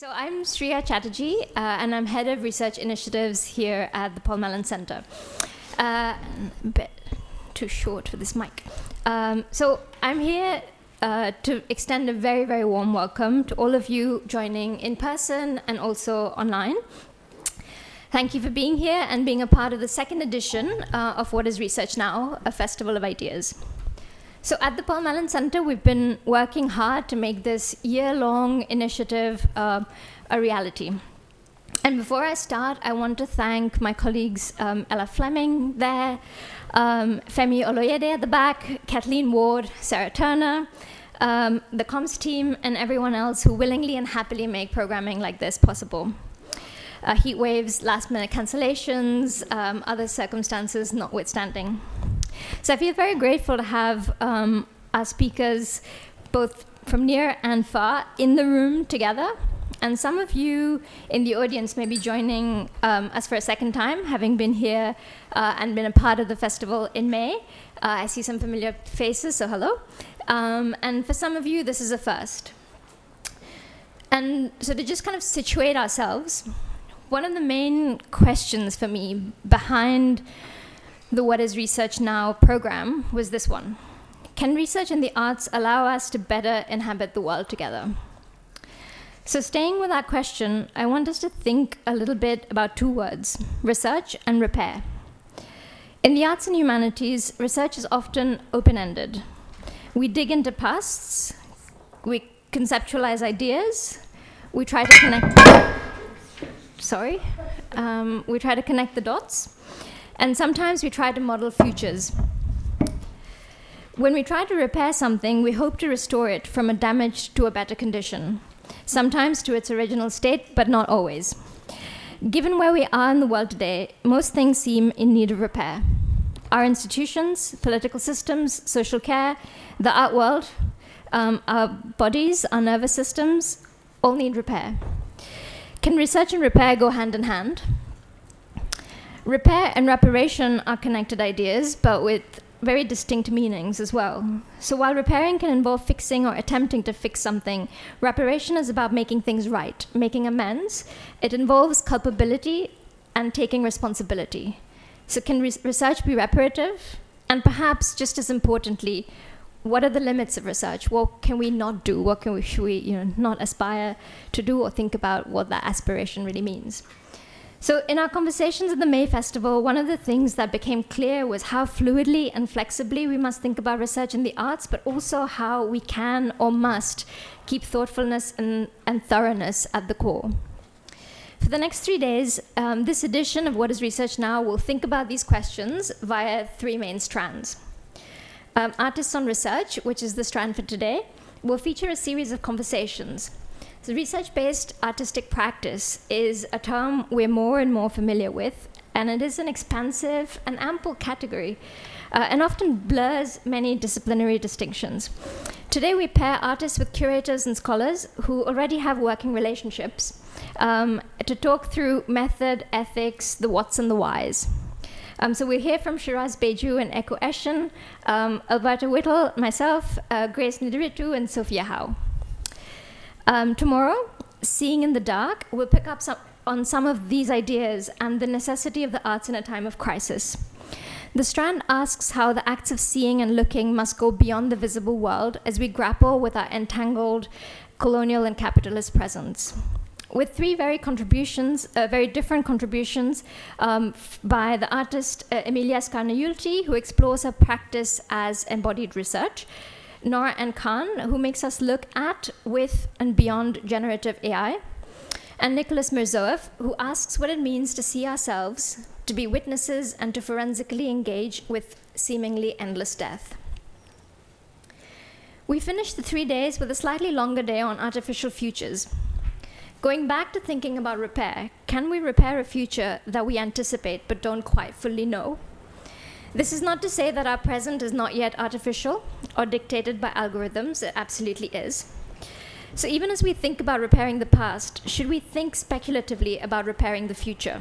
So I'm Shriya Chatterjee, and I'm head of research initiatives here at the Paul Mellon Centre. A bit too short for this mic. So I'm here to extend a very, very warm welcome to all of you joining in person and also online. Thank you for being here and being a part of the second edition of What is Research Now, a festival of ideas. So at the Paul Mellon Centre, we've been working hard to make this year-long initiative a reality. And before I start, I want to thank my colleagues Ella Fleming there, Femi Oloyede at the back, Kathleen Ward, Sarah Turner, the comms team, and everyone else who willingly and happily make programming like this possible. Heat waves, last-minute cancellations, other circumstances notwithstanding. So I feel very grateful to have our speakers, both from near and far, in the room together. And some of you in the audience may be joining us for a second time, having been here and been a part of the festival in May. I see some familiar faces, so hello. And for some of you, this is a first. And so to just kind of situate ourselves, one of the main questions for me behind the What is Research Now program was this one. Can research in the arts allow us to better inhabit the world together? So staying with that question, I want us to think a little bit about two words, research and repair. In the arts and humanities, research is often open-ended. We dig into pasts, we conceptualize ideas, we try to connect, we try to connect the dots, and sometimes we try to model futures. When we try to repair something, we hope to restore it from a damaged to a better condition, sometimes to its original state, but not always. Given where we are in the world today, most things seem in need of repair. Our institutions, political systems, social care, the art world, our bodies, our nervous systems, all need repair. Can research and repair go hand in hand? Repair and reparation are connected ideas, but with very distinct meanings as well. So while repairing can involve fixing or attempting to fix something, reparation is about making things right, making amends. It involves culpability and taking responsibility. So can research be reparative? And perhaps just as importantly, what are the limits of research? What can we not do? What should we not aspire to do or think about what that aspiration really means? So in our conversations at the May Festival, one of the things that became clear was how fluidly and flexibly we must think about research in the arts, but also how we can or must keep thoughtfulness and thoroughness at the core. For the next 3 days, this edition of What is Research Now will think about these questions via three main strands. Artists on Research, which is the strand for today, will feature a series of conversations. So research-based artistic practice is a term we're more and more familiar with, and it is an expansive and ample category, and often blurs many disciplinary distinctions. Today we pair artists with curators and scholars who already have working relationships to talk through method, ethics, the whats and the whys. So we'll hear from Shiraz Beju and Eko Eshen, Alberta Whittle, myself, Grace Nidiritu, and Sophia Howe. Tomorrow, Seeing in the Dark, we'll pick up on some of these ideas and the necessity of the arts in a time of crisis. The strand asks how the acts of seeing and looking must go beyond the visible world as we grapple with our entangled colonial and capitalist presence. With three very different contributions by the artist Emilia Scarnaiuti, who explores her practice as embodied research, Nora and Khan, who makes us look at, with, and beyond generative AI, and Nicholas Mirzoeff, who asks what it means to see ourselves, to be witnesses, and to forensically engage with seemingly endless death. We finished the 3 days with a slightly longer day on artificial futures. Going back to thinking about repair, can we repair a future that we anticipate but don't quite fully know? This is not to say that our present is not yet artificial or dictated by algorithms. It absolutely is. So even as we think about repairing the past, should we think speculatively about repairing the future?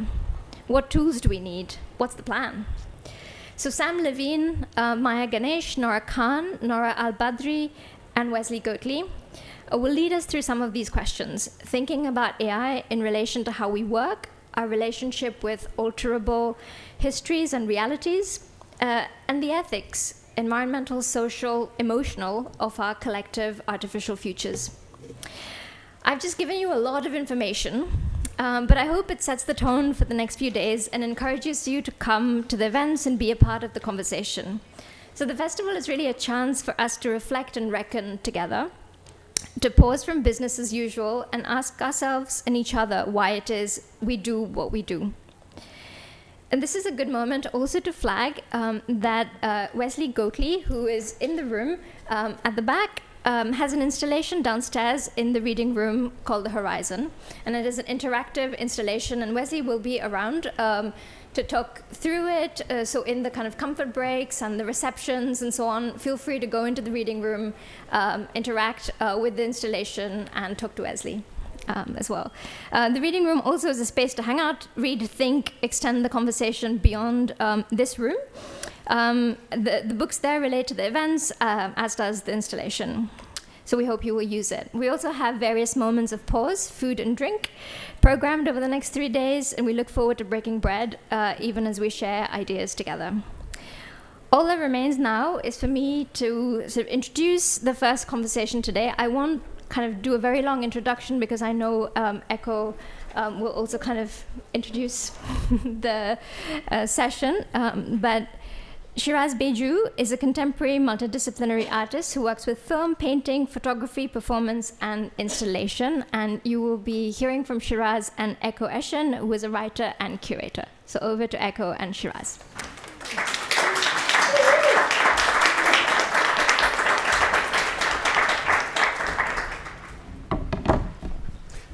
What tools do we need? What's the plan? So Sam Levine, Maya Ganesh, Nora Khan, Nora Al-Badri, and Wesley Goatley will lead us through some of these questions, thinking about AI in relation to how we work, our relationship with alterable histories and realities, and the ethics, environmental, social, emotional, of our collective artificial futures. I've just given you a lot of information, but I hope it sets the tone for the next few days and encourages you to come to the events and be a part of the conversation. So the festival is really a chance for us to reflect and reckon together, to pause from business as usual and ask ourselves and each other why it is we do what we do. And this is a good moment also to flag that Wesley Goatley, who is in the room at the back, has an installation downstairs in the reading room called The Horizon. And it is an interactive installation, and Wesley will be around to talk through it. So in the kind of comfort breaks and the receptions and so on, feel free to go into the reading room, interact with the installation, and talk to Wesley as well. The reading room also is a space to hang out, read, think, extend the conversation beyond this room. The books there relate to the events, as does the installation. So we hope you will use it. We also have various moments of pause, food and drink, programmed over the next 3 days, and we look forward to breaking bread, even as we share ideas together. All that remains now is for me to sort of introduce the first conversation today. I won't kind of do a very long introduction because I know Echo will also kind of introduce the session, but Shiraz Beju is a contemporary multidisciplinary artist who works with film, painting, photography, performance, and installation. And you will be hearing from Shiraz and Echo Eshen, who is a writer and curator. So over to Echo and Shiraz.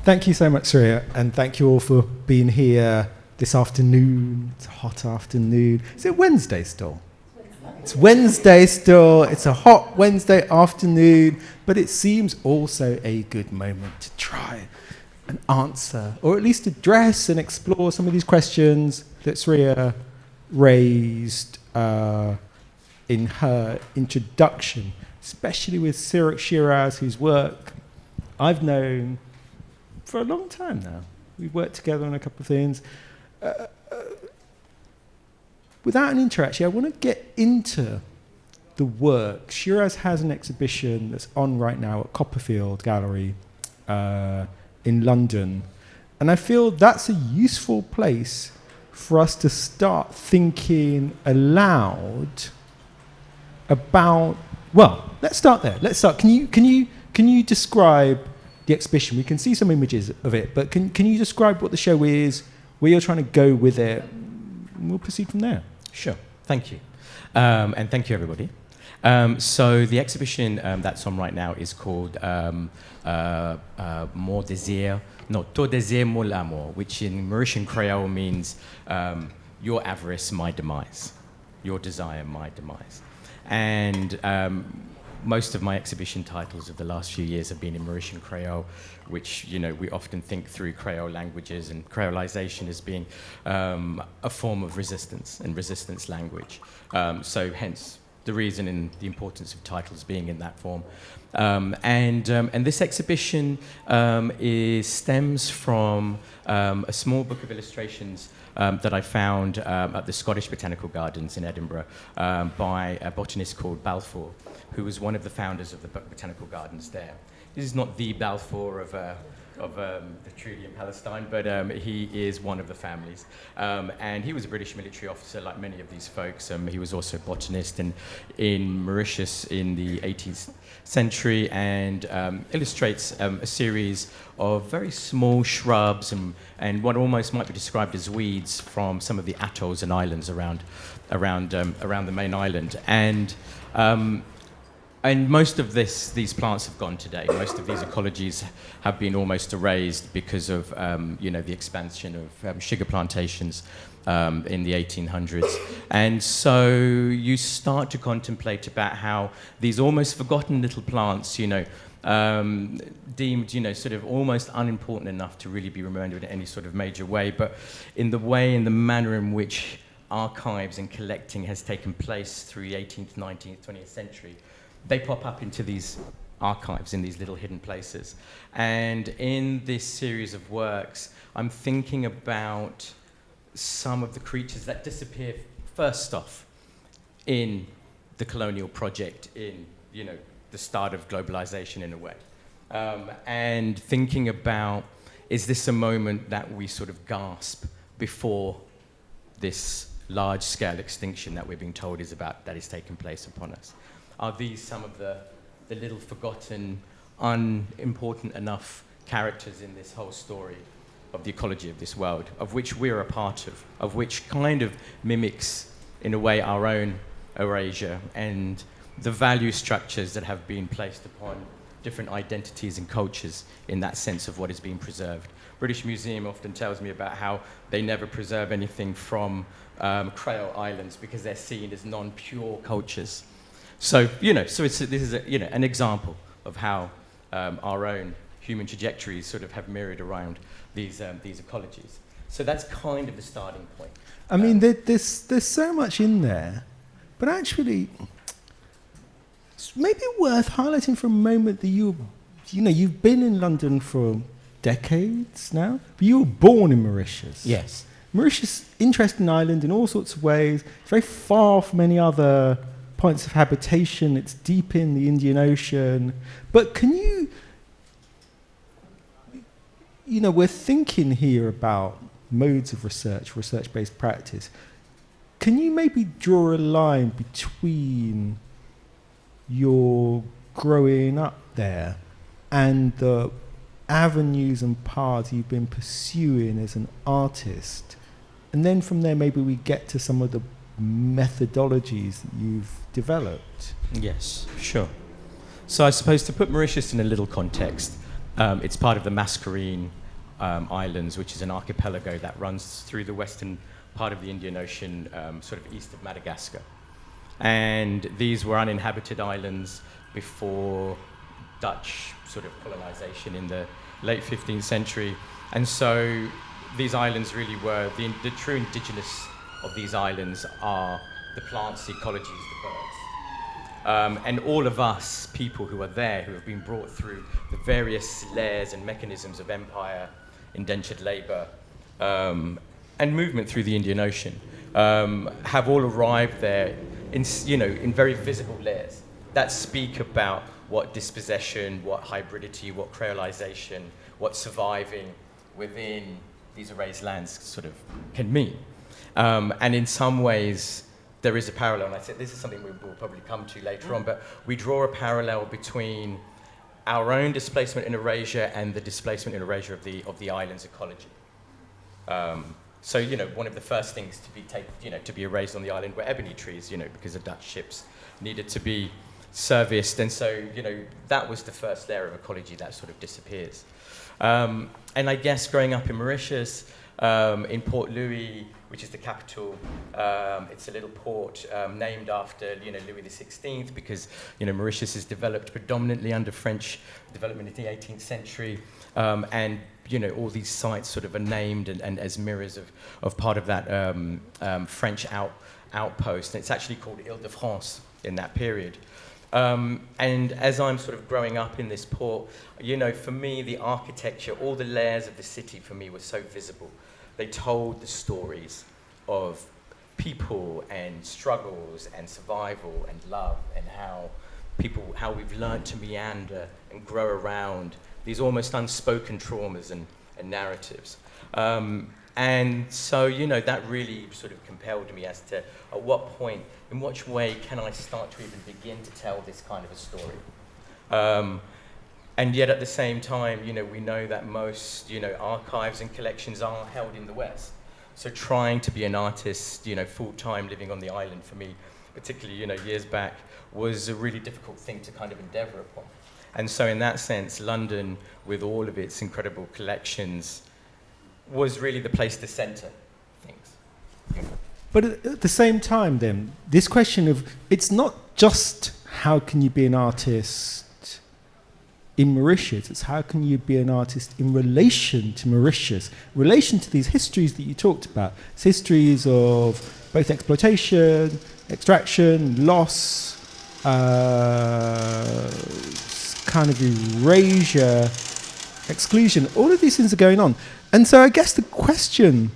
Thank you so much, Surya, and thank you all for being here this afternoon. It's a hot afternoon. Is it Wednesday still? It's Wednesday still. It's a hot Wednesday afternoon, but it seems also a good moment to try and answer, or at least address and explore some of these questions that Surya raised in her introduction, especially with Shiraz, whose work I've known for a long time now. We've worked together on a couple of things. Without an intro, actually, I want to get into the work. Shiraz has an exhibition that's on right now at Copperfield Gallery in London. And I feel that's a useful place for us to start thinking aloud about, well, let's start there. Let's start. Can you describe the exhibition? We can see some images of it, but can you describe what the show is, where you're trying to go with it, and we'll proceed from there. Sure, thank you. And thank you, everybody. So the exhibition that's on right now is called Mon désir, no, Ton désir, mon amour, which in Mauritian Creole means your avarice, my demise, your desire, my demise. And most of my exhibition titles of the last few years have been in Mauritian Creole, which, you know, we often think through Creole languages and Creolization as being a form of resistance and resistance language. So hence the reason and the importance of titles being in that form. And this exhibition stems from a small book of illustrations that I found at the Scottish Botanical Gardens in Edinburgh by a botanist called Balfour, who was one of the founders of the Botanical Gardens there. This is not the Balfour of the treaty in Palestine, but he is one of the families. And he was a British military officer, like many of these folks. He was also a botanist in Mauritius in the 18th century, and illustrates a series of very small shrubs and what almost might be described as weeds from some of the atolls and islands around the main island. And most of these plants have gone today. Most of these ecologies have been almost erased because of the expansion of sugar plantations in the 1800s. And so you start to contemplate about how these almost forgotten little plants, deemed, sort of almost unimportant enough to really be remembered in any sort of major way, but in the manner in which archives and collecting has taken place through the 18th, 19th, 20th century, they pop up into these archives in these little hidden places. And in this series of works, I'm thinking about some of the creatures that disappear first off in the colonial project, in, you know, the start of globalization in a way. And thinking about, is this a moment that we sort of gasp before this large-scale extinction that we're being told is about, that is taking place upon us? Are these some of the little forgotten, unimportant enough characters in this whole story of the ecology of this world, of which we're a part of which kind of mimics, in a way, our own erasure and the value structures that have been placed upon different identities and cultures in that sense of what is being preserved. British Museum often tells me about how they never preserve anything from Creole Islands because they're seen as non-pure cultures. So, you know, this is an example of how our own human trajectories sort of have mirrored around these ecologies. So that's kind of the starting point. I mean, there's so much in there, but actually, it's maybe worth highlighting for a moment that you've been in London for decades now, but you were born in Mauritius. Yes. Mauritius, interesting island in all sorts of ways. It's very far from any other points of habitation. It's deep in the Indian Ocean. But can we're thinking here about modes of research, research-based practice. Can you maybe draw a line between your growing up there and the avenues and paths you've been pursuing as an artist? And then from there, maybe we get to some of the methodologies that you've developed. Yes, sure. So I suppose to put Mauritius in a little context, it's part of the Mascarene Islands, which is an archipelago that runs through the western part of the Indian Ocean, sort of east of Madagascar. And these were uninhabited islands before Dutch sort of colonization in the late 15th century. And so these islands really were, the true indigenous of these islands are the plants, the ecologies, the birds. And all of us, people who are there, who have been brought through the various layers and mechanisms of empire, indentured labor, and movement through the Indian Ocean, have all arrived there in very visible layers that speak about what dispossession, what hybridity, what creolization, what surviving within these erased lands sort of can mean. And in some ways, there is a parallel, and I said this is something we'll probably come to later on, but we draw a parallel between our own displacement in erasure and the displacement in erasure of the island's ecology. So, one of the first things to be erased on the island were ebony trees, because the Dutch ships needed to be serviced, and so, that was the first layer of ecology that sort of disappears. And I guess growing up in Mauritius, in Port Louis, which is the capital, it's a little port named after, Louis XVI, because, Mauritius is developed predominantly under French development in the 18th century, and all these sites sort of are named and as mirrors of part of that French outpost, and it's actually called Ile-de-France in that period. And as I'm sort of growing up in this port, for me, the architecture, all the layers of the city for me were so visible. They told the stories of people and struggles and survival and love and how we've learned to meander and grow around these almost unspoken traumas and narratives. And so, that really sort of compelled me as to at what point, in which way can I start to even begin to tell this kind of a story? And yet at the same time, we know that most, archives and collections are held in the West. So trying to be an artist, full-time living on the island for me, particularly, years back, was a really difficult thing to kind of endeavor upon. And so in that sense, London, with all of its incredible collections, was really the place to center things. But at the same time, then, this question of, it's not just how can you be an artist in Mauritius, it's how can you be an artist in relation to Mauritius, relation to these histories that you talked about. It's histories of both exploitation, extraction, loss, kind of erasure, exclusion. All of these things are going on. And so I guess the question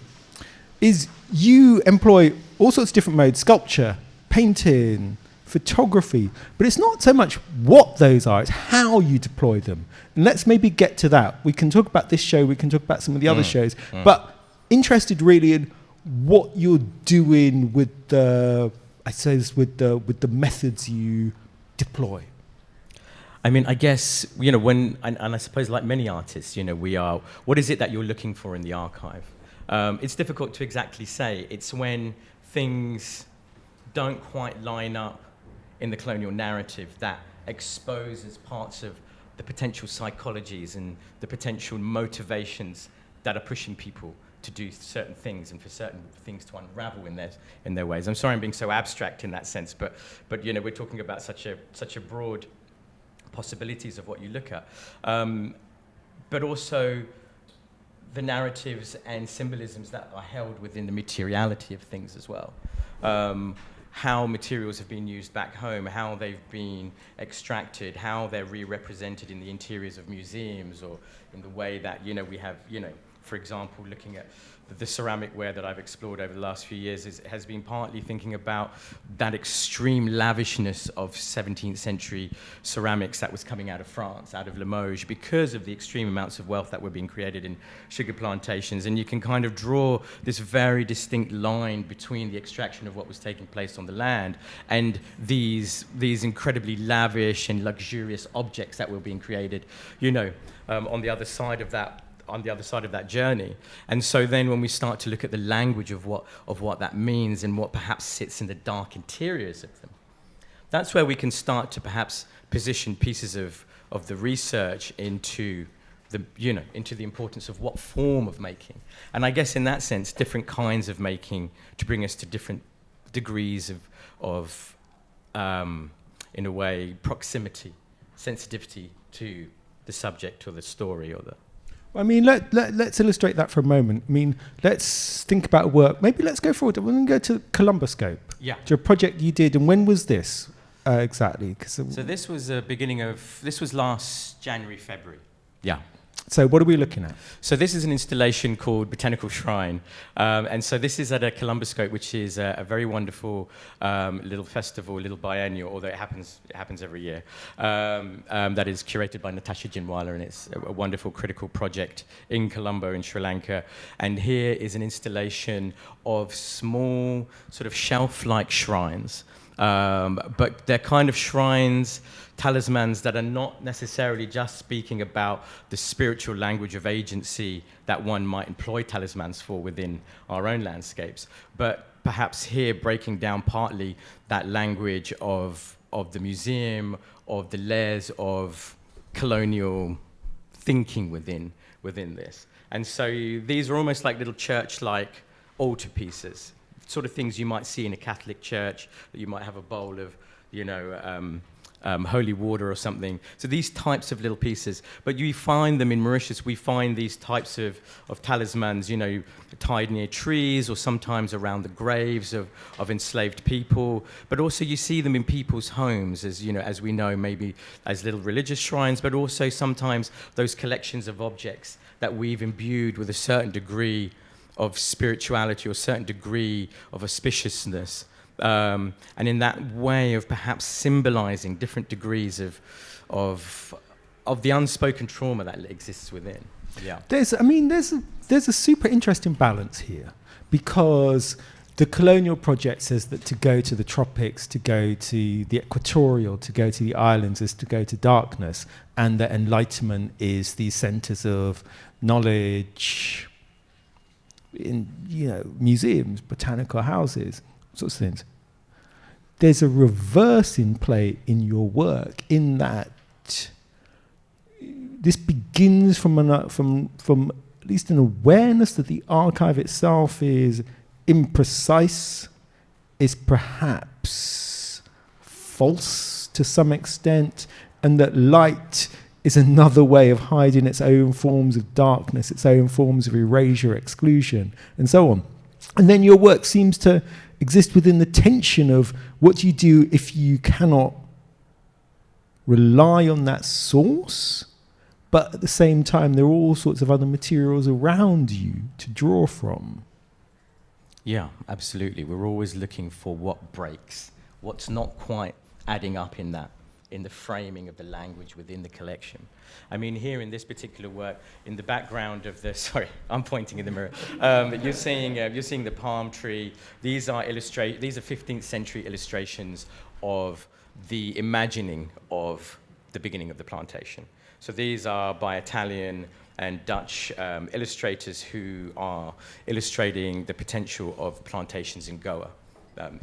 is, you employ all sorts of different modes: sculpture, painting, photography, but it's not so much what those are, it's how you deploy them. And let's maybe get to that. We can talk about this show, we can talk about some of the other shows, but interested really in what you're doing with the, I suppose, with the methods you deploy. I mean, I guess, when, and I suppose like many artists, what is it that you're looking for in the archive? It's difficult to exactly say. It's when things don't quite line up in the colonial narrative that exposes parts of the potential psychologies and the potential motivations that are pushing people to do certain things and for certain things to unravel in their ways. I'm sorry I'm being so abstract in that sense, but we're talking about such a broad possibilities of what you look at. But also the narratives and symbolisms that are held within the materiality of things as well. How materials have been used back home, how they've been extracted, how they're re-represented in the interiors of museums, or in the way that, we have, for example, looking at the ceramic ware that I've explored over the last few years has been partly thinking about that extreme lavishness of 17th century ceramics that was coming out of France, out of Limoges, because of the extreme amounts of wealth that were being created in sugar plantations. And you can kind of draw this very distinct line between the extraction of what was taking place on the land and these incredibly lavish and luxurious objects that were being created, on the other side of that journey. And so then when we start to look at the language of what that means and what perhaps sits in the dark interiors of them, that's where we can start to perhaps position pieces of the research into the importance of what form of making. And I guess in that sense, different kinds of making to bring us to different degrees of in a way, proximity, sensitivity to the subject or the story or the... I mean, let's illustrate that for a moment. I mean, let's think about work. Maybe let's go forward. We're going to go to Columboscope. Yeah. To a project you did, and when was this exactly? So this was this was last January, February. Yeah. So what are we looking at? So this is an installation called Botanical Shrine. And so this is at a Columboscope, which is a very wonderful little festival, little biennial, although it happens every year, that is curated by Natasha Jinwala, and it's a wonderful critical project in Colombo in Sri Lanka. And here is an installation of small sort of shelf-like shrines. But they're kind of shrines, talismans that are not necessarily just speaking about the spiritual language of agency that one might employ talismans for within our own landscapes, but perhaps here breaking down partly that language of the museum, of the layers of colonial thinking within this. And so these are almost like little church-like altarpieces, sort of things you might see in a Catholic church, that you might have a bowl of, holy water or something. So these types of little pieces, but you find them in Mauritius, we find these types of talismans, tied near trees or sometimes around the graves of enslaved people, but also you see them in people's homes as we know, maybe as little religious shrines, but also sometimes those collections of objects that we've imbued with a certain degree of spirituality or a certain degree of auspiciousness, and in that way of perhaps symbolizing different degrees of the unspoken trauma that exists within. Yeah. There's a super interesting balance here, because the colonial project says that to go to the tropics, to go to the equatorial, to go to the islands is to go to darkness, and that enlightenment is these centers of knowledge, in museums, botanical houses, sorts of things. There's a reverse in play in your work, in that this begins from at least an awareness that the archive itself is imprecise, is perhaps false to some extent, and that light is another way of hiding its own forms of darkness, its own forms of erasure, exclusion, and so on. And then your work seems to exist within the tension of what do you do if you cannot rely on that source, but at the same time, there are all sorts of other materials around you to draw from. Yeah, absolutely. We're always looking for what breaks, what's not quite adding up in the framing of the language within the collection. I mean, here in this particular work, in the background of the, sorry, I'm pointing in the mirror. You're seeing the palm tree. These are 15th century illustrations of the imagining of the beginning of the plantation. So these are by Italian and Dutch illustrators who are illustrating the potential of plantations in Goa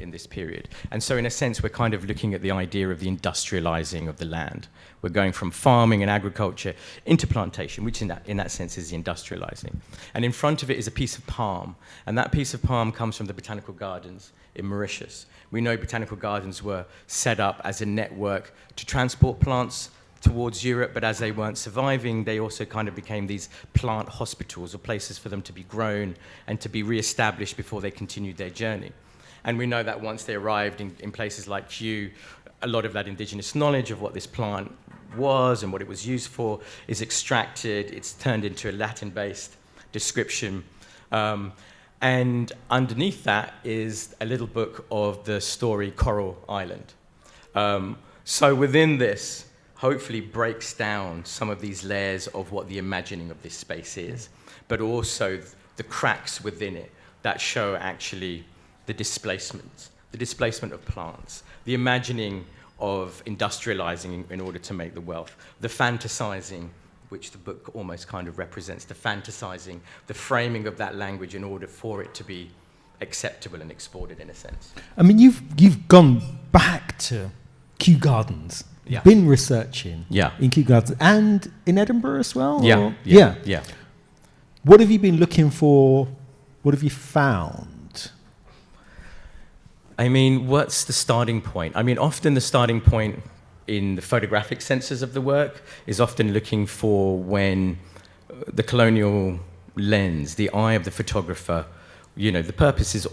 in this period. And so in a sense, we're kind of looking at the idea of the industrializing of the land. We're going from farming and agriculture into plantation, which in that sense is the industrializing. And in front of it is a piece of palm. And that piece of palm comes from the botanical gardens in Mauritius. We know botanical gardens were set up as a network to transport plants towards Europe, but as they weren't surviving, they also kind of became these plant hospitals or places for them to be grown and to be re-established before they continued their journey. And we know that once they arrived in places like Kew, a lot of that indigenous knowledge of what this plant was and what it was used for is extracted. It's turned into a Latin-based description. And underneath that is a little book of the story Coral Island. So within this, hopefully breaks down some of these layers of what the imagining of this space is, but also the cracks within it that show actually the displacement of plants, the imagining of industrializing in order to make the wealth, the fantasizing, which the book almost kind of represents, the fantasizing, the framing of that language in order for it to be acceptable and exported in a sense. I mean, you've gone back to Kew Gardens. Yeah. Been researching in Kew Gardens and in Edinburgh as well? Yeah. What have you been looking for? What have you found? I mean, what's the starting point? I mean, often the starting point in the photographic senses of the work is often looking for when the colonial lens, the eye of the photographer, you know, the purpose is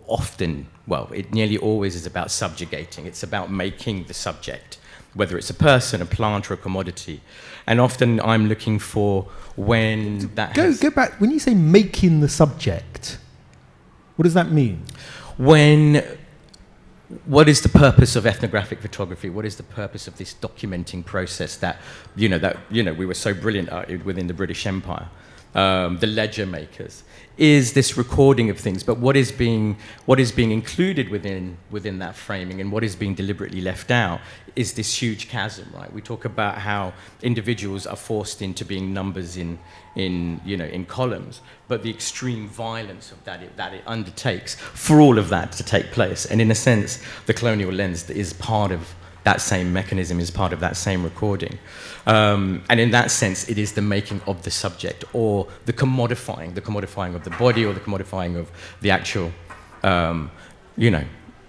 often, well, it nearly always is about subjugating. It's about making the subject, whether it's a person, a plant, or a commodity. And often I'm looking for when that Go back. When you say making the subject, what does that mean? What is the purpose of ethnographic photography? What is the purpose of this documenting process that we were so brilliant at within the British Empire? The ledger makers. Is this recording of things, but what is being included within that framing and what is being deliberately left out is this huge chasm, right? We talk about how individuals are forced into being numbers in columns, but the extreme violence of that it undertakes for all of that to take place. And in a sense, the colonial lens is part of that same mechanism, is part of that same recording. And in that sense, it is the making of the subject or the commodifying of the body or the commodifying of the actual,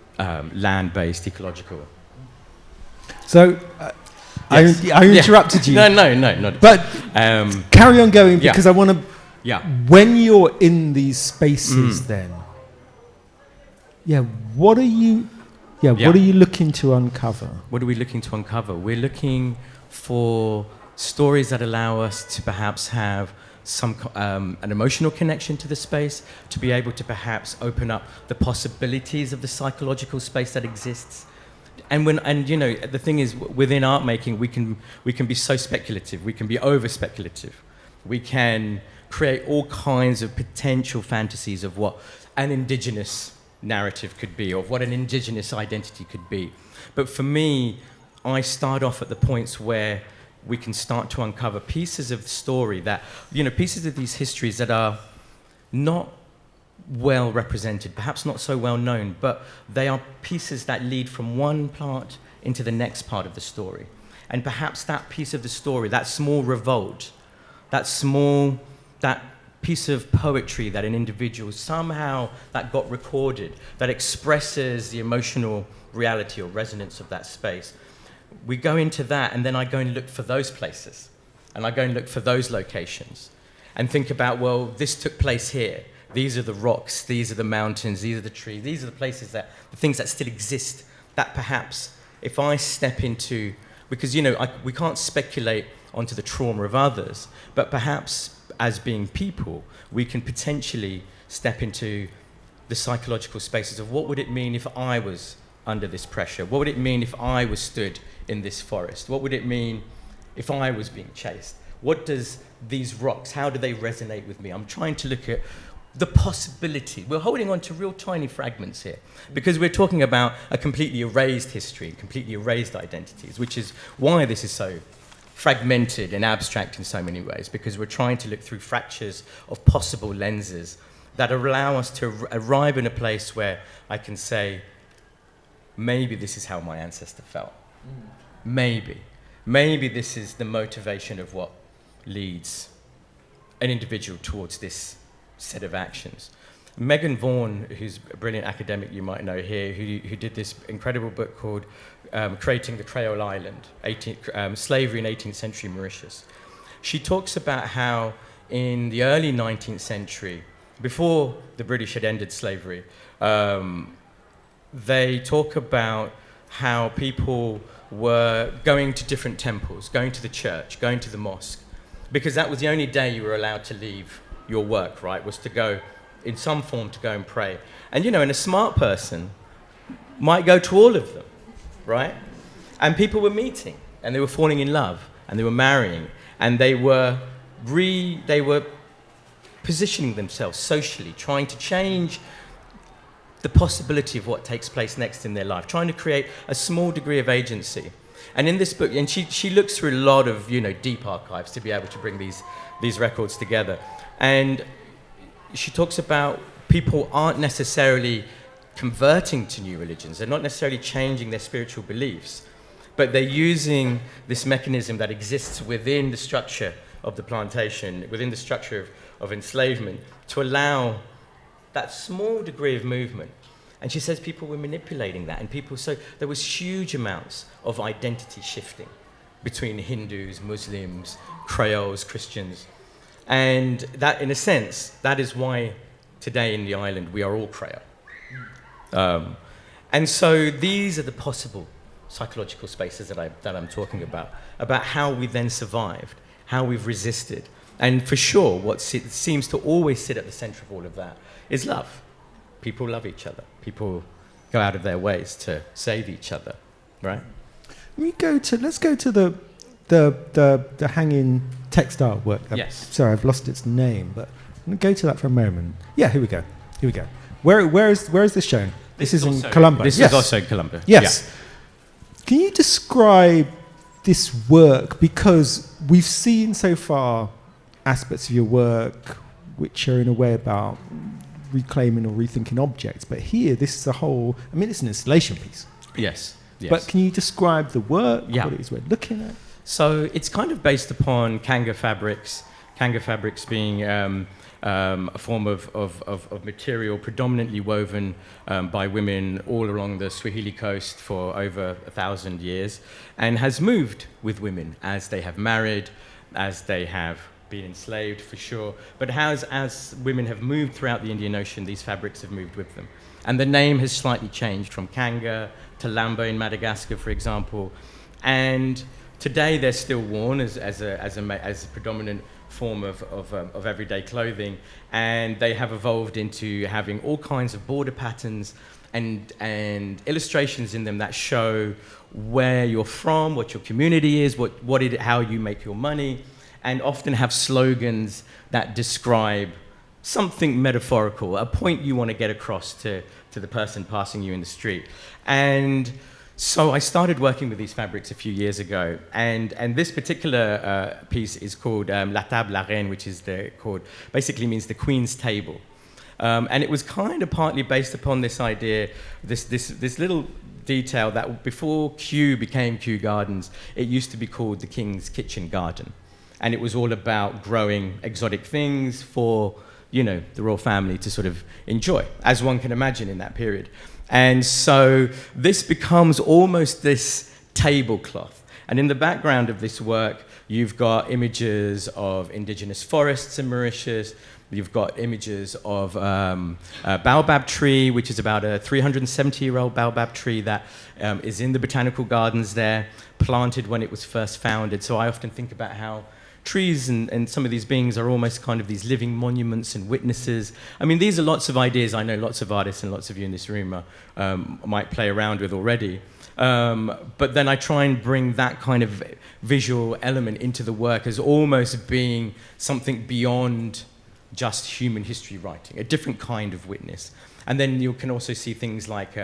land-based ecological. So, Yes. I interrupted you. No, not. But carry on going because I want to. Yeah. When you're in these spaces, then, what are you? What are you looking to uncover? What are we looking to uncover? We're looking for stories that allow us to perhaps have some an emotional connection to the space, to be able to perhaps open up the possibilities of the psychological space that exists. And the thing is, within art making, we can be so speculative. We can be over speculative. We can create all kinds of potential fantasies of what an indigenous narrative could be, or what an indigenous identity could be. But for me, I start off at the points where we can start to uncover pieces of the story that, pieces of these histories that are not well represented, perhaps not so well known, but they are pieces that lead from one part into the next part of the story. And perhaps that piece of the story, that small revolt, that piece of poetry that an individual somehow that got recorded, that expresses the emotional reality or resonance of that space. We go into that, and then I go and look for those places, and I go and look for those locations, and think about, well, this took place here. These are the rocks, these are the mountains, these are the trees, these are the places the things that still exist, that perhaps if I step into Because, we can't speculate onto the trauma of others, but perhaps as being people, we can potentially step into the psychological spaces of what would it mean if I was under this pressure? What would it mean if I was stood in this forest? What would it mean if I was being chased? What does these rocks, how do they resonate with me? I'm trying to look at the possibility. We're holding on to real tiny fragments here because we're talking about a completely erased history, completely erased identities, which is why this is so fragmented and abstract in so many ways, because we're trying to look through fractures of possible lenses that allow us to arrive in a place where I can say, maybe this is how my ancestor felt. Maybe this is the motivation of what leads an individual towards this set of actions. Megan Vaughan, who's a brilliant academic you might know here, who did this incredible book called Creating the Creole Island, Slavery in 18th Century Mauritius. She talks about how in the early 19th century, before the British had ended slavery, they talk about how people were going to different temples, going to the church, going to the mosque, because that was the only day you were allowed to leave your work, right, was to go in some form to go and pray. And, and a smart person might go to all of them, right? And people were meeting, and they were falling in love, and they were marrying, and they were positioning themselves socially, trying to change the possibility of what takes place next in their life, trying to create a small degree of agency. And in this book, and she looks through a lot of deep archives to be able to bring these records together. And she talks about people aren't necessarily converting to new religions. They're not necessarily changing their spiritual beliefs, but they're using this mechanism that exists within the structure of the plantation, within the structure of enslavement, to allow that small degree of movement. And she says people were manipulating that, and so there was huge amounts of identity shifting between Hindus, Muslims, Creoles, Christians. And that, in a sense, that is why today in the island we are all Creole. And so these are the possible psychological spaces that I'm talking about how we then survived, how we've resisted. And for sure, what seems to always sit at the center of all of that is love. People love each other. People go out of their ways to save each other, right? Let's go to the hanging textile work. Yes. Sorry, I've lost its name, but I'm going to go to that for a moment. Yeah, here we go. Where is this shown? This is in Colombo. This is also in Colombo. Yes. Yeah. Can you describe this work? Because we've seen so far aspects of your work which are in a way about reclaiming or rethinking objects, but here this is it's an installation piece. Yes. But can you describe the work, Yeah. what it is we're looking at? So it's kind of based upon kanga fabrics being a form of material predominantly woven by women all along the Swahili coast for over 1,000 years, and has moved with women as they have married, as they have been enslaved, for sure. But as women have moved throughout the Indian Ocean, these fabrics have moved with them. And the name has slightly changed from kanga to lambo in Madagascar, for example. And today they're still worn as a predominant form of everyday clothing, and they have evolved into having all kinds of border patterns and illustrations in them that show where you're from, what your community is, how you make your money, and often have slogans that describe something metaphorical, a point you want to get across to the person passing you in the street. And so I started working with these fabrics a few years ago, and this particular piece is called La Table la Reine, which is basically means the Queen's Table. And it was kind of partly based upon this idea, this little detail that before Kew became Kew Gardens, it used to be called the King's Kitchen Garden. And it was all about growing exotic things for, the royal family to sort of enjoy, as one can imagine in that period. And so this becomes almost this tablecloth. And in the background of this work, you've got images of indigenous forests in Mauritius. You've got images of a baobab tree, which is about a 370-year-old baobab tree that is in the botanical gardens there, planted when it was first founded. So I often think about how trees and some of these beings are almost kind of these living monuments and witnesses. I mean, these are lots of ideas I know lots of artists and lots of you in this room might play around with already. But then I try and bring that kind of visual element into the work as almost being something beyond just human history writing, a different kind of witness. And then you can also see things like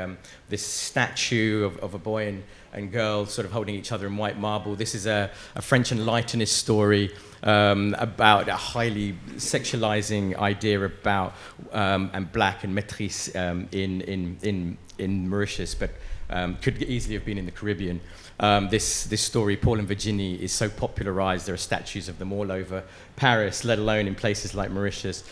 this statue of a boy and girl sort of holding each other in white marble. This is a French Enlightenist story about a highly sexualizing idea about and black and maîtrise in Mauritius, but could easily have been in the Caribbean. This story, Paul and Virginie, is so popularized. There are statues of them all over Paris, let alone in places like Mauritius.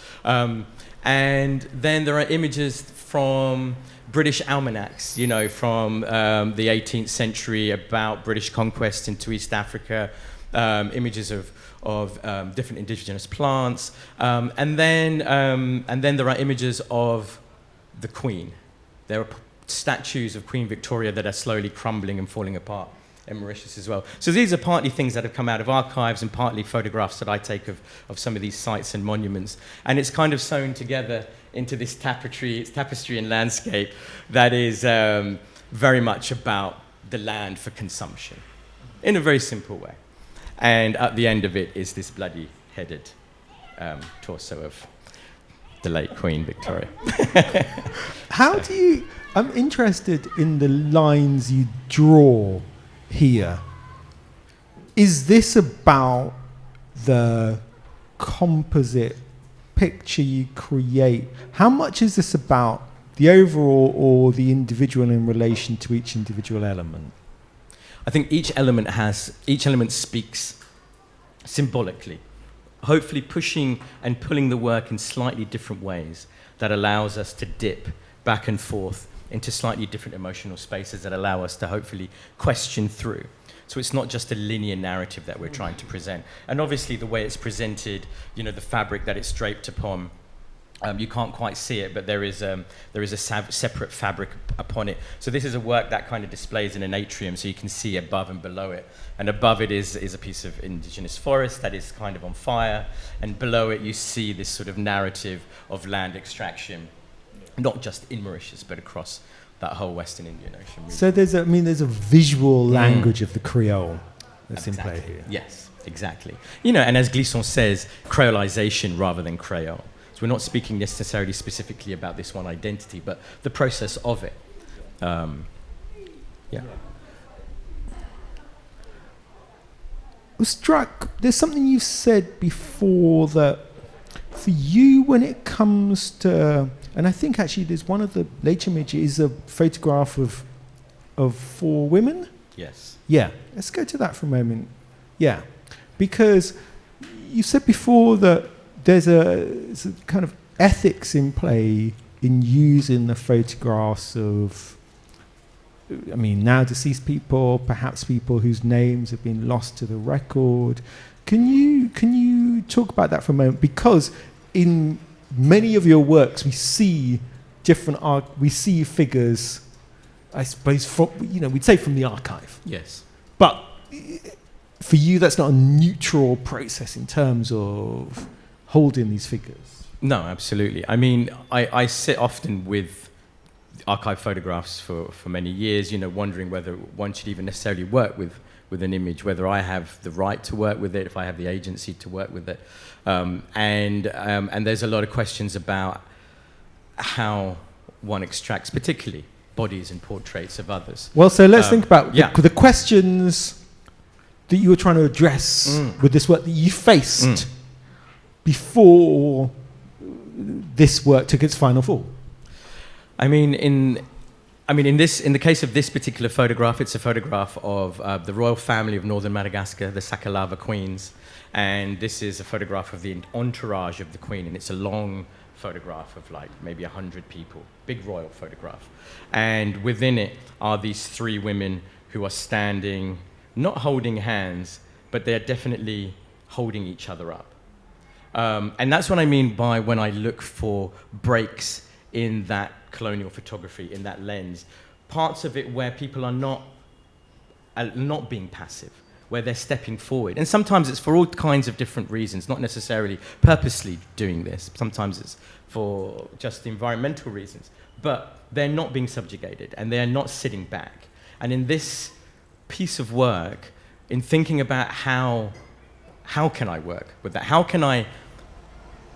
And then there are images from British almanacs, you know, from the 18th century about British conquest into East Africa, images of different indigenous plants, and then there are images of the Queen. There are statues of Queen Victoria that are slowly crumbling and falling apart in Mauritius as well. So these are partly things that have come out of archives and partly photographs that I take of some of these sites and monuments. And it's kind of sewn together into this tapestry and landscape that is very much about the land for consumption in a very simple way. And at the end of it is this bloody headed torso of the late Queen Victoria. How do you... I'm interested in the lines you draw here. Is this about the composite picture you create? How much is this about the overall or the individual in relation to each individual element? I think each element speaks symbolically, hopefully pushing and pulling the work in slightly different ways that allows us to dip back and forth into slightly different emotional spaces that allow us to hopefully question through. So it's not just a linear narrative that we're trying to present. And obviously the way it's presented, you know, the fabric that it's draped upon, you can't quite see it, but there is a separate fabric upon it. So this is a work that kind of displays in an atrium, so you can see above and below it. And above it is a piece of indigenous forest that is kind of on fire. And below it you see this sort of narrative of land extraction, not just in Mauritius, but across that whole Western Indian Ocean region. So there's a visual language of the Creole that's in play here. Yes, exactly. You know, and as Glisson says, creolization rather than Creole. So we're not speaking necessarily specifically about this one identity, but the process of it. Yeah. I was struck, there's something you said before that for you when it comes to, and I think actually there's one of the later images is a photograph of 4 women. Yes. Yeah, let's go to that for a moment. Yeah, because you said before that there's a kind of ethics in play in using the photographs of, I mean, now deceased people, perhaps people whose names have been lost to the record. Can you talk about that for a moment? Because in many of your works, we see we see figures, I suppose, from, you know, we'd say from the archive. Yes. But for you, that's not a neutral process in terms of holding these figures. No, absolutely. I mean, I sit often with archive photographs for many years, you know, wondering whether one should even necessarily work with an image, whether I have the right to work with it, if I have the agency to work with it. And there's a lot of questions about how one extracts, particularly bodies and portraits of others. Well, so let's think about the questions that you were trying to address with this work that you faced before this work took its final form. I mean, in the case of this particular photograph, it's a photograph of the royal family of northern Madagascar, the Sakalava Queens, and this is a photograph of the entourage of the Queen, and it's a long photograph of like maybe 100 people, big royal photograph. And within it are these 3 women who are standing, not holding hands, but they're definitely holding each other up. And that's what I mean by when I look for breaks in that colonial photography, in that lens. Parts of it where people are not being passive, where they're stepping forward. And sometimes it's for all kinds of different reasons, not necessarily purposely doing this. Sometimes it's for just environmental reasons. But they're not being subjugated, and they're not sitting back. And in this piece of work, in thinking about how can I work with that? How can I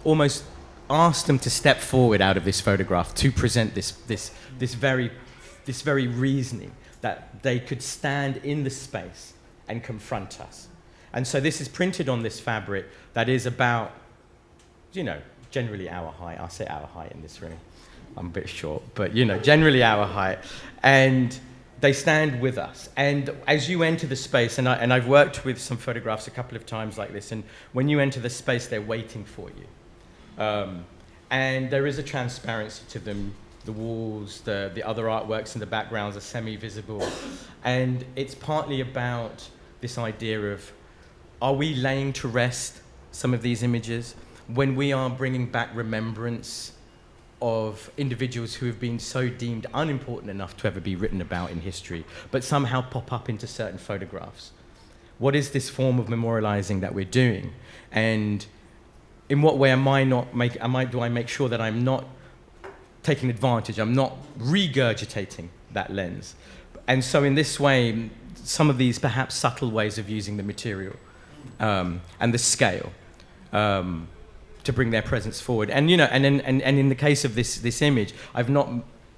almost ask them to step forward out of this photograph to present this very reasoning that they could stand in the space and confront us. And so this is printed on this fabric that is about, generally our height. I'll say our height in this room. I'm a bit short, but generally our height. And they stand with us. And as you enter the space, and I've worked with some photographs a couple of times like this, and when you enter the space, they're waiting for you. And there is a transparency to them. The walls, the other artworks in the backgrounds are semi-visible. And it's partly about this idea of, are we laying to rest some of these images when we are bringing back remembrance of individuals who have been so deemed unimportant enough to ever be written about in history, but somehow pop up into certain photographs? What is this form of memorializing that we're doing? And in what way do I make sure that I'm not taking advantage, I'm not regurgitating that lens? And so in this way, some of these perhaps subtle ways of using the material and the scale to bring their presence forward. And and in the case of this image, I've not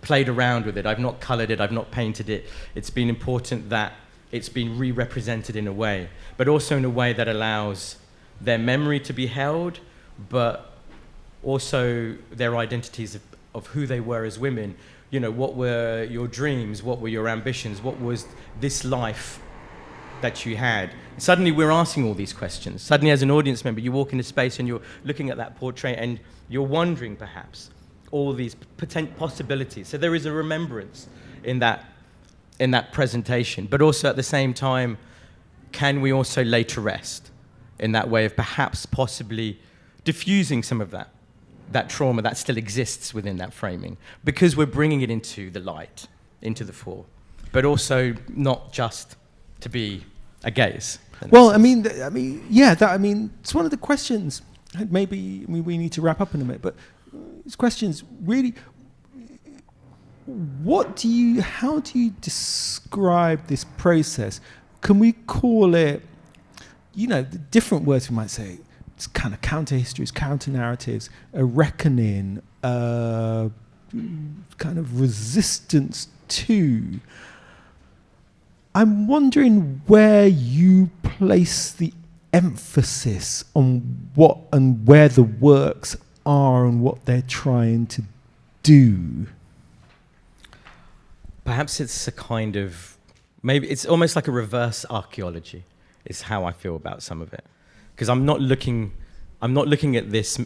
played around with it, I've not colored it, I've not painted it. It's been important that it's been re-represented in a way, but also in a way that allows their memory to be held, but also their identities of who they were as women. What were your dreams? What were your ambitions? What was this life that you had? Suddenly we're asking all these questions. Suddenly as an audience member, you walk into space and you're looking at that portrait and you're wondering perhaps all these possibilities. So there is a remembrance in that presentation, but also at the same time, can we also lay to rest in that way of perhaps possibly diffusing some of that trauma that still exists within that framing, because we're bringing it into the light, into the fore, but also not just to be a gaze. Well, it's one of the questions. Maybe we need to wrap up in a minute, but these questions really. How do you describe this process? Can we call it, the different words we might say? It's kind of counter-histories, counter-narratives, a reckoning, kind of resistance to. I'm wondering where you place the emphasis on what and where the works are and what they're trying to do. Perhaps it's a kind of, maybe it's almost like a reverse archaeology, is how I feel about some of it. Because I'm not looking at this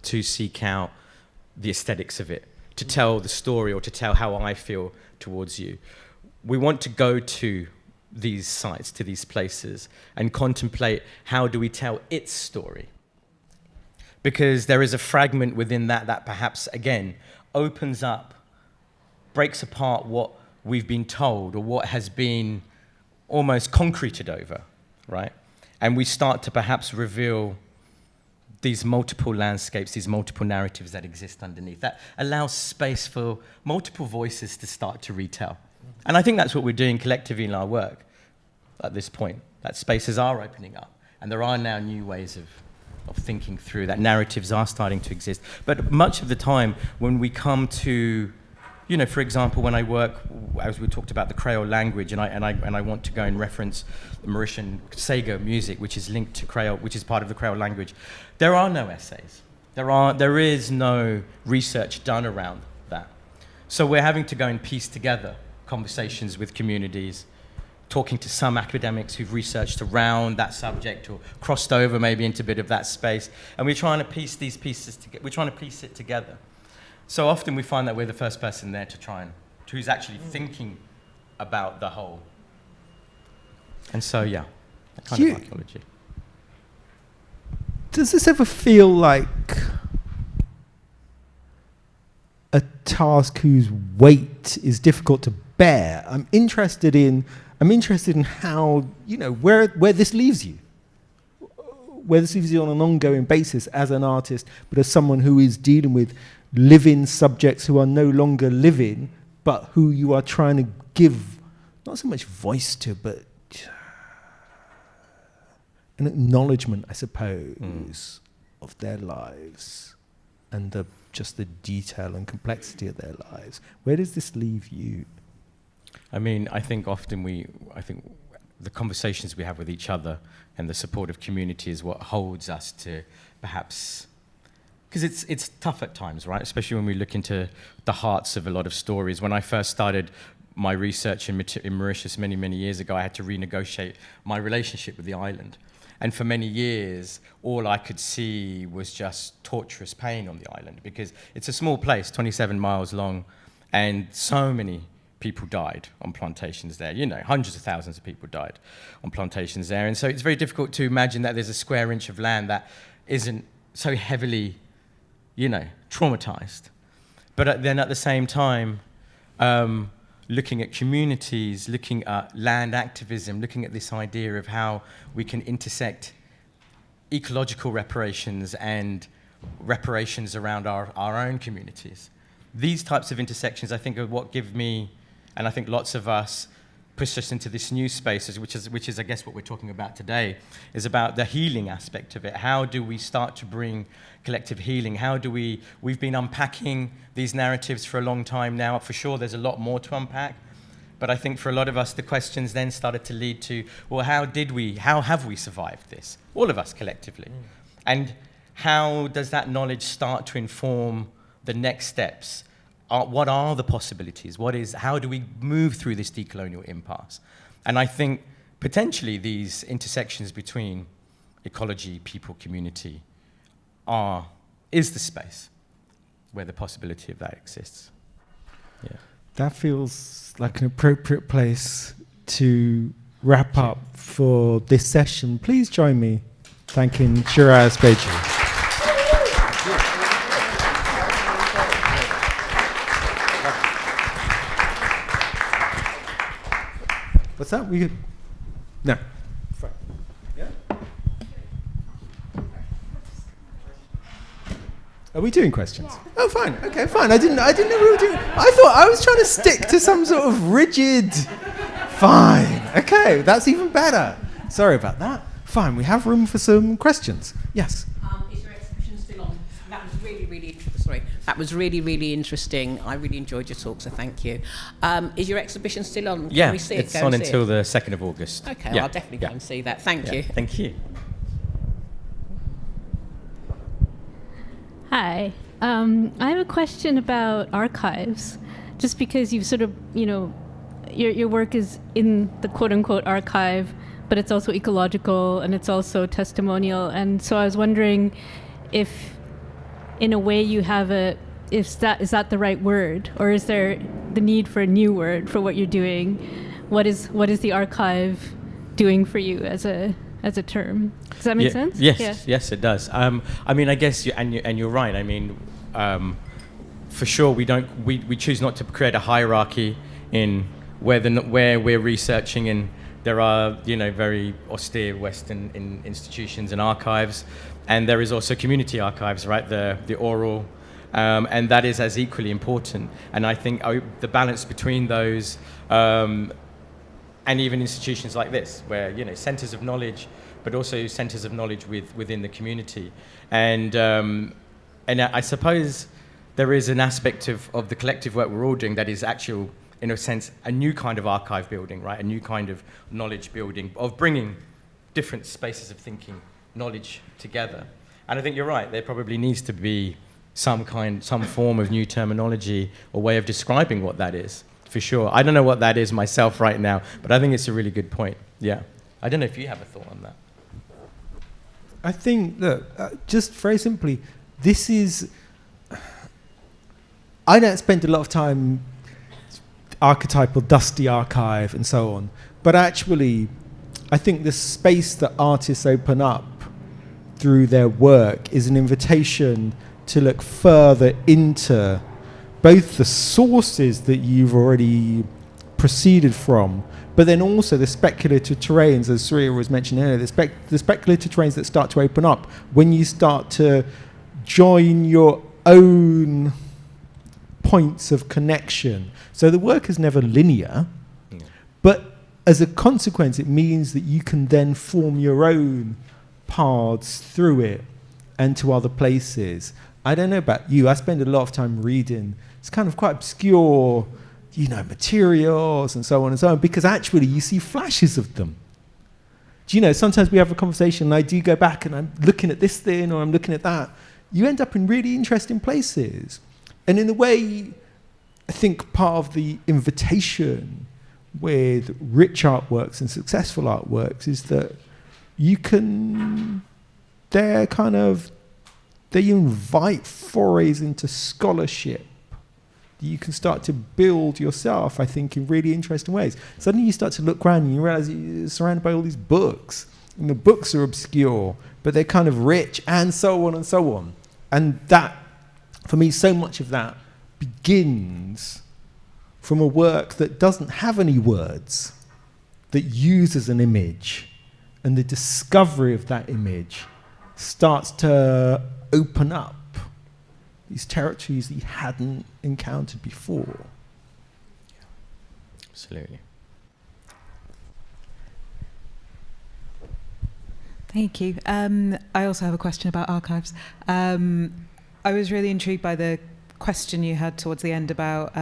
to seek out the aesthetics of it, to tell the story or to tell how I feel towards you. We want to go to these sites, to these places, and contemplate how do we tell its story. Because there is a fragment within that perhaps, again, opens up, breaks apart what we've been told or what has been almost concreted over, right? And we start to perhaps reveal these multiple landscapes, these multiple narratives that exist underneath. That allows space for multiple voices to start to retell. And I think that's what we're doing collectively in our work at this point, that spaces are opening up. And there are now new ways of thinking through that. Narratives are starting to exist. But much of the time, when we come to, for example, when I work, as we talked about the Creole language, and I want to go and reference the Mauritian Sega music, which is linked to Creole, which is part of the Creole language, there are no essays. There is no research done around that. So we're having to go and piece together conversations with communities, talking to some academics who've researched around that subject or crossed over maybe into a bit of that space, and we're trying to piece these pieces together. We're trying to piece it together. So often we find that we're the first person there who's actually thinking about the whole. And so, yeah, that kind of archaeology. does this ever feel like a task whose weight is difficult to bear? I'm interested in how, where this leaves you. Where this leaves you on an ongoing basis as an artist, but as someone who is dealing with living subjects who are no longer living, but who you are trying to give not so much voice to, but an acknowledgement, I suppose, of their lives and just the detail and complexity of their lives. Where does this leave you? I mean, I think often the conversations we have with each other and the supportive community is what holds us to perhaps, because it's tough at times, right? Especially when we look into the hearts of a lot of stories. When I first started my research in Mauritius many, many years ago, I had to renegotiate my relationship with the island. And for many years, all I could see was just torturous pain on the island, because it's a small place, 27 miles long, and so many people died on plantations there. Hundreds of thousands of people died on plantations there. And so it's very difficult to imagine that there's a square inch of land that isn't so heavily, traumatized. But then at the same time, looking at communities, looking at land activism, looking at this idea of how we can intersect ecological reparations and reparations around our own communities. These types of intersections, I think, are what give me, and I think lots of us, push us into this new space, which is, I guess, what we're talking about today, is about the healing aspect of it. How do we start to bring collective healing? We've been unpacking these narratives for a long time now. For sure, there's a lot more to unpack. But I think for a lot of us, the questions then started to lead to, well, how have we survived this? All of us collectively. And how does that knowledge start to inform the next steps? What are the possibilities? How do we move through this decolonial impasse? And I think potentially these intersections between ecology, people, community is the space where the possibility of that exists. Yeah. That feels like an appropriate place to wrap up for this session. Please join me thanking Shiraz Beji. What's that? No. Yeah. Are we doing questions? Yeah. Oh, fine. Okay, fine. I didn't know we were doing. I thought I was trying to stick to some sort of rigid. Fine. Okay, that's even better. Sorry about that. Fine. We have room for some questions. Yes. Is your exhibition still on? That was really sorry. That was really interesting. I really enjoyed your talk, so thank you. Is your exhibition still on? Yeah, Can we see it? It's on until the 2nd of August. Okay, yeah. well, I'll definitely go and see that. Thank you. Thank you. Hi. I have a question about archives, just because you've sort of, your work is in the quote-unquote archive, but it's also ecological and it's also testimonial. And so I was wondering if, in a way, you have is that the right word, or is there the need for a new word for what you're doing? What is the archive doing for you as a term? Does that make sense? Yes, it does. I mean, I guess you're right. I mean, for sure, we choose not to create a hierarchy in where we're researching, and there are very austere Western institutions and archives, and there is also community archives, right? The oral, and that is as equally important. And I think the balance between those, and even institutions like this, where centers of knowledge, but also centers of knowledge within the community, and I suppose there is an aspect of the collective work we're all doing that is actual, in a sense, a new kind of archive building, right? A new kind of knowledge building, of bringing different spaces of thinking, knowledge together. And I think you're right, there probably needs to be some form of new terminology or way of describing what that is, for sure. I don't know what that is myself right now, but I think it's a really good point, yeah. I don't know if you have a thought on that. I think, look, just very simply, this is... I don't spend a lot of time archetypal, dusty archive and so on, but actually, I think the space that artists open up through their work is an invitation to look further into both the sources that you've already proceeded from, but then also the speculative terrains, as Surya was mentioning earlier, the speculative terrains that start to open up when you start to join your own points of connection. So the work is never linear, but as a consequence, it means that you can then form your own paths through it and to other places. I don't know about you, I spend a lot of time reading. It's kind of quite obscure, materials and so on and so on, because actually you see flashes of them. Do you know, sometimes we have a conversation and I do go back and I'm looking at this thing or I'm looking at that. You end up in really interesting places. And in a way, I think part of the invitation with rich artworks and successful artworks is that you can, they invite forays into scholarship. You can start to build yourself, I think, in really interesting ways. Suddenly you start to look around and you realize you're surrounded by all these books. And the books are obscure, but they're kind of rich, and so on and so on. And that, for me, so much of that begins from a work that doesn't have any words, that uses an image. And the discovery of that image starts to open up these territories that you hadn't encountered before. Absolutely. Thank you. I also have a question about archives. I was really intrigued by the question you had towards the end about,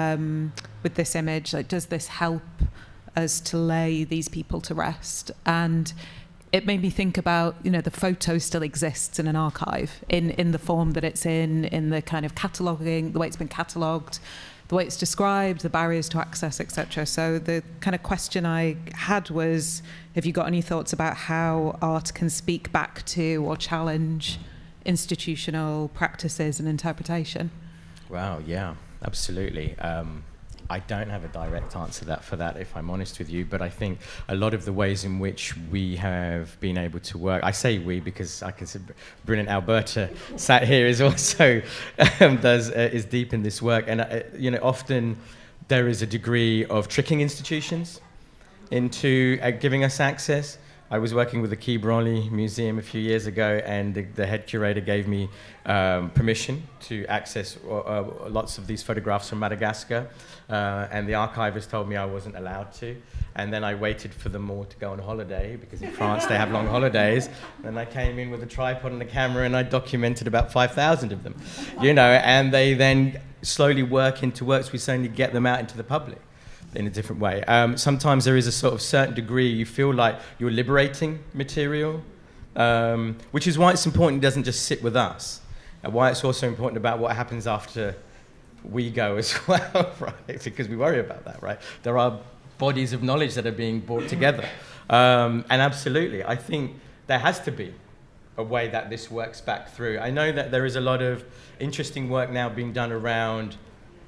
with this image, like, does this help us to lay these people to rest? And it made me think about, the photo still exists in an archive, in the form that it's in the kind of cataloguing, the way it's been catalogued, the way it's described, the barriers to access, etc. So the kind of question I had was, have you got any thoughts about how art can speak back to or challenge institutional practices and interpretation? Wow, yeah, absolutely. I don't have a direct answer for that, if I'm honest with you, but I think a lot of the ways in which we have been able to work, I say we because I can see brilliant Alberta sat here is also is deep in this work, and often there is a degree of tricking institutions into giving us access. I was working with the Quai Branly Museum a few years ago, and the head curator gave me permission to access lots of these photographs from Madagascar, and the archivist told me I wasn't allowed to. And then I waited for them all to go on holiday, because in France they have long holidays. And I came in with a tripod and a camera, and I documented about 5,000 of them, and they then slowly work into works. We slowly get them out into the public in a different way. Sometimes there is a sort of certain degree you feel like you're liberating material, which is why it's important it doesn't just sit with us, and why it's also important about what happens after we go as well, right? Because we worry about that, right? There are bodies of knowledge that are being brought together. And absolutely, I think there has to be a way that this works back through. I know that there is a lot of interesting work now being done around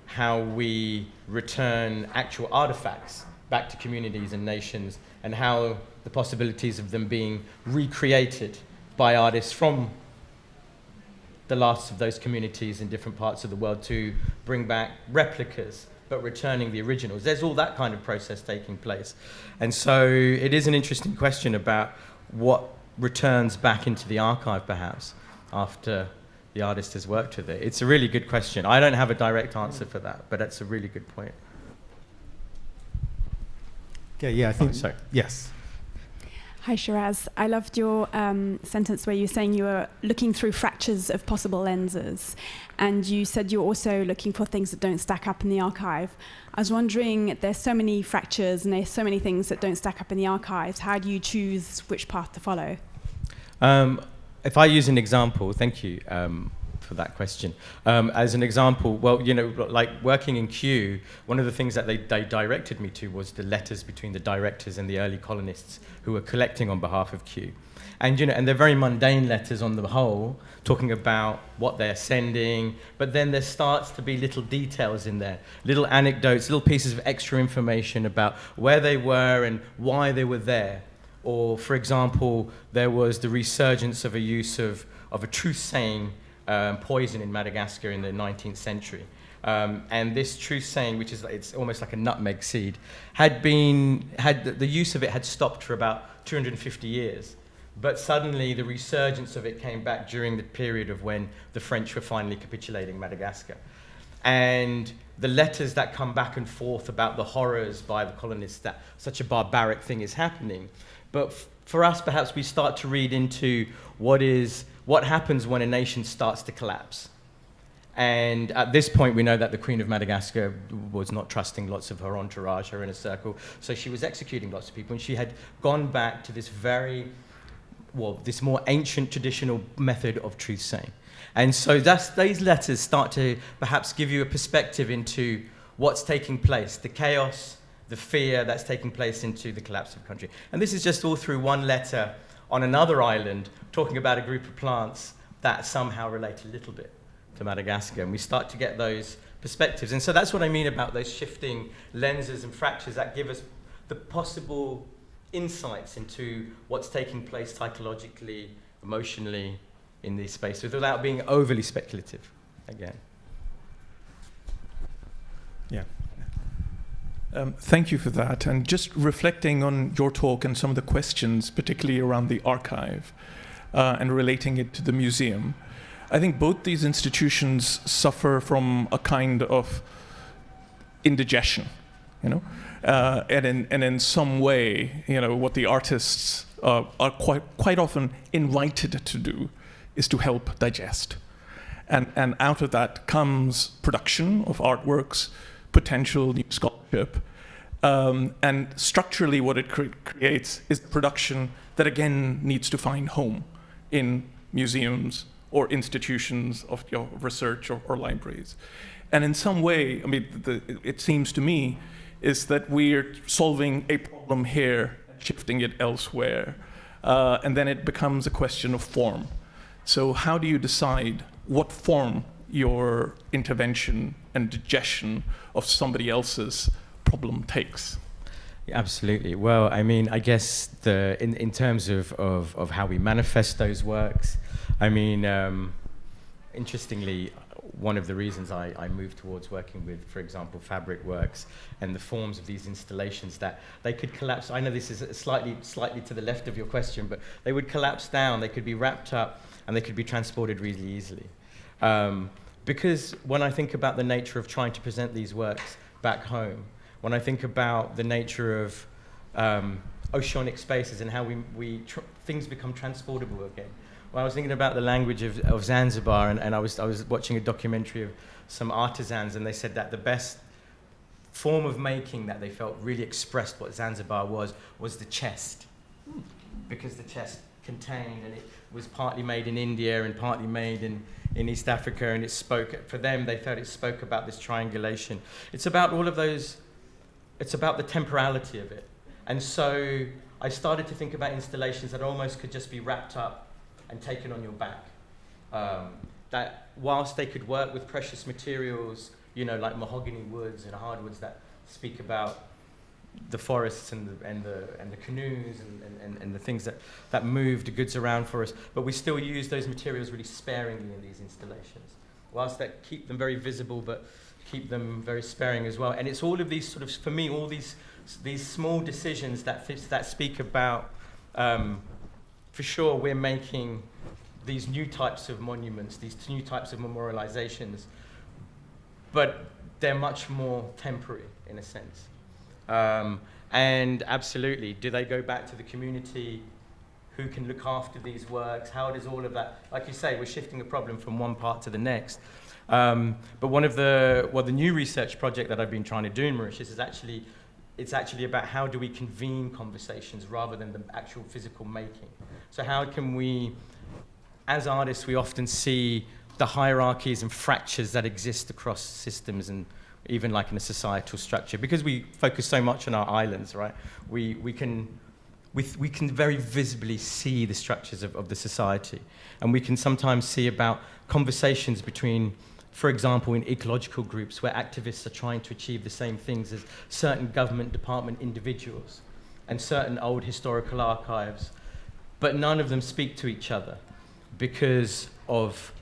how we return actual artifacts back to communities and nations, and how the possibilities of them being recreated by artists from the last of those communities in different parts of the world to bring back replicas, but returning the originals. There's all that kind of process taking place. And so it is an interesting question about what returns back into the archive, perhaps, after the artist has worked with it. It's a really good question. I don't have a direct answer for that, but that's a really good point. Okay, yeah, I think so. Yes. Hi, Shiraz. I loved your sentence where you were saying you were looking through fractures of possible lenses, and you said you're also looking for things that don't stack up in the archive. I was wondering, there's so many fractures and there's so many things that don't stack up in the archives. How do you choose which path to follow? If I use an example, thank you for that question. As an example, well, like working in Kew, one of the things that they directed me to was the letters between the directors and the early colonists who were collecting on behalf of Kew. And, and they're very mundane letters on the whole, talking about what they're sending, but then there starts to be little details in there, little anecdotes, little pieces of extra information about where they were and why they were there, Or, for example, there was the resurgence of a use of a truth-saying poison in Madagascar in the 19th century. And this truth-saying, which is it's almost like a nutmeg seed, the use of it had stopped for about 250 years. But suddenly the resurgence of it came back during the period of when the French were finally capitulating Madagascar. And the letters that come back and forth about the horrors by the colonists that such a barbaric thing is happening. But for us, perhaps we start to read into what happens when a nation starts to collapse. And at this point, we know that the Queen of Madagascar was not trusting lots of her entourage, her inner circle, so she was executing lots of people. And she had gone back to this this more ancient traditional method of truth-saying. And so these letters start to perhaps give you a perspective into what's taking place, the chaos, the fear that's taking place into the collapse of the country. And this is just all through one letter on another island, talking about a group of plants that somehow relate a little bit to Madagascar. And we start to get those perspectives. And so that's what I mean about those shifting lenses and fractures that give us the possible insights into what's taking place psychologically, emotionally in these spaces without being overly speculative again. Yeah. Thank you for that. And just reflecting on your talk and some of the questions, particularly around the archive and relating it to the museum, I think both these institutions suffer from a kind of indigestion, and in some way, what the artists are quite often invited to do is to help digest. And out of that comes production of artworks, potential new scholarship, and structurally what it creates is production that again needs to find home in museums or institutions of research or libraries. And in some way, it seems to me, is that we're solving a problem here, shifting it elsewhere, and then it becomes a question of form. So how do you decide what form your intervention and digestion of somebody else's problem takes? Absolutely. Well, I guess in terms of how we manifest those works, interestingly, one of the reasons I moved towards working with, for example, fabric works and the forms of these installations, that they could collapse. I know this is slightly to the left of your question, but they would collapse down, they could be wrapped up, and they could be transported really easily. Because when I think about the nature of trying to present these works back home, when I think about the nature of oceanic spaces and how things become transportable again. Well, I was thinking about the language of Zanzibar, and I was watching a documentary of some artisans, and they said that the best form of making that they felt really expressed what Zanzibar was the chest. Because the chest contained, and it was partly made in India and partly made in East Africa, and for them, they felt it spoke about this triangulation. It's about all of those, it's about the temporality of it. And so I started to think about installations that almost could just be wrapped up and taken on your back. That whilst they could work with precious materials, like mahogany woods and hardwoods that speak about the forests and the canoes and the things that move the goods around for us, but we still use those materials really sparingly in these installations. Whilst that keep them very visible, but keep them very sparing as well. And it's all of these sort of, for me, all these small decisions that speak about, for sure, we're making these new types of monuments, these new types of memorializations, but they're much more temporary in a sense. And absolutely, do they go back to the community? Who can look after these works? How does all of that, like you say, we're shifting the problem from one part to the next. But the new research project that I've been trying to do in Mauritius is it's actually about how do we convene conversations rather than the actual physical making. So how can we, as artists, we often see the hierarchies and fractures that exist across systems and even like in a societal structure. Because we focus so much on our islands, right? We can very visibly see the structures of the society. And we can sometimes see about conversations between, for example, in ecological groups where activists are trying to achieve the same things as certain government department individuals. and certain old historical archives, but none of them speak to each other because of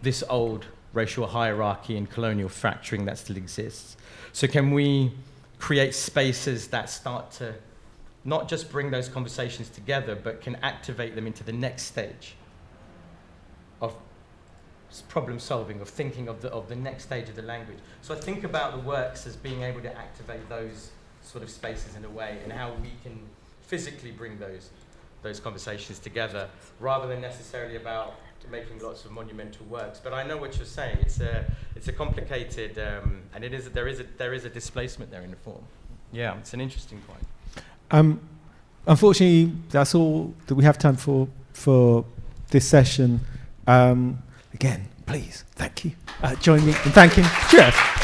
this old racial hierarchy and colonial fracturing that still exists. So can we create spaces that start to not just bring those conversations together, but can activate them into the next stage of problem solving, of thinking of the next stage of the language? So I think about the works as being able to activate those sort of spaces in a way, and how we can physically bring those conversations together, rather than necessarily about making lots of monumental works. But I know what you're saying. It's a complicated, and there is a displacement there in the form. Yeah, it's an interesting point. Unfortunately, that's all that we have time for this session. Again, please, thank you. Join me in thanking Shiref.